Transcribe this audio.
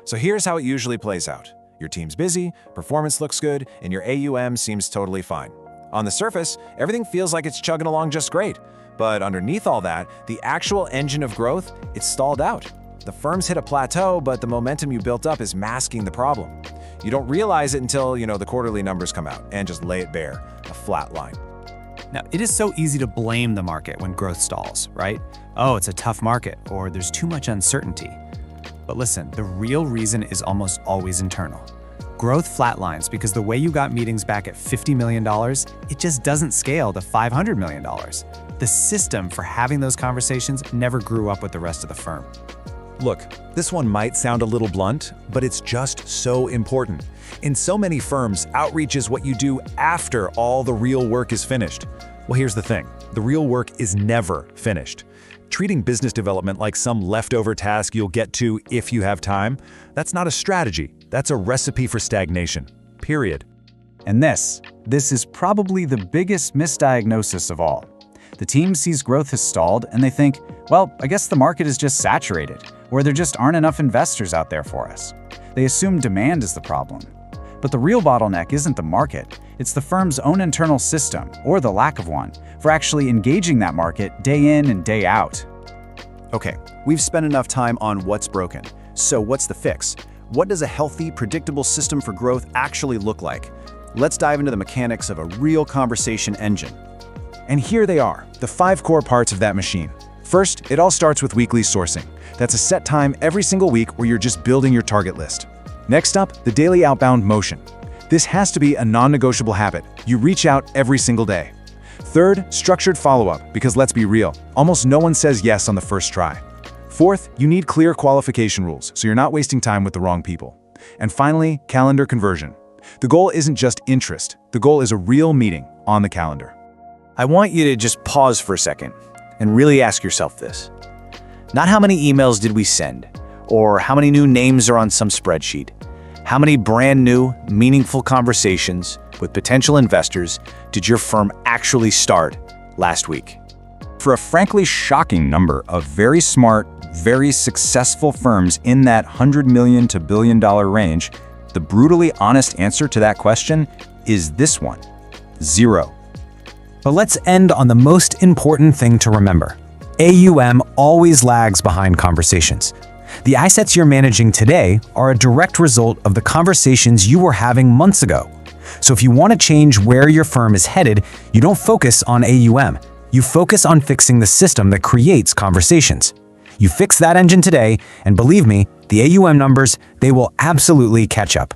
So here's how it usually plays out. Your team's busy, performance looks good, and your AUM seems totally fine. On the surface, everything feels like it's chugging along just great. But underneath all that, the actual engine of growth, it's stalled out. The firm's hit a plateau, but the momentum you built up is masking the problem. You don't realize it until, the quarterly numbers come out and just lay it bare, a flat line. Now, it is so easy to blame the market when growth stalls, right? Oh, it's a tough market, or there's too much uncertainty. But listen, the real reason is almost always internal. Growth flatlines because the way you got meetings back at $50 million, it just doesn't scale to $500 million. The system for having those conversations never grew up with the rest of the firm. Look, this one might sound a little blunt, but it's just so important. In so many firms, outreach is what you do after all the real work is finished. Well, here's the thing. The real work is never finished. Treating business development like some leftover task you'll get to if you have time, that's not a strategy. That's a recipe for stagnation. Period. And this is probably the biggest misdiagnosis of all. The team sees growth has stalled and they think, well, I guess the market is just saturated, or there just aren't enough investors out there for us. They assume demand is the problem. But the real bottleneck isn't the market, it's the firm's own internal system, or the lack of one, for actually engaging that market day in and day out. Okay, we've spent enough time on what's broken. So what's the fix? What does a healthy, predictable system for growth actually look like? Let's dive into the mechanics of a real conversation engine. And here they are, the 5 core parts of that machine. First, it all starts with weekly sourcing. That's a set time every single week where you're just building your target list. Next up, the daily outbound motion. This has to be a non-negotiable habit. You reach out every single day. Third, structured follow-up, because let's be real, almost no one says yes on the first try. Fourth, you need clear qualification rules, so you're not wasting time with the wrong people. And finally, calendar conversion. The goal isn't just interest. The goal is a real meeting on the calendar. I want you to just pause for a second and really ask yourself this. Not how many emails did we send, or how many new names are on some spreadsheet. How many brand new, meaningful conversations with potential investors did your firm actually start last week? For a frankly shocking number of very smart, very successful firms in that $100 million to $1 billion range, the brutally honest answer to that question is this one: 0. But let's end on the most important thing to remember. AUM always lags behind conversations. The assets you're managing today are a direct result of the conversations you were having months ago. So if you want to change where your firm is headed, you don't focus on AUM. You focus on fixing the system that creates conversations. You fix that engine today, and believe me, the AUM numbers, they will absolutely catch up.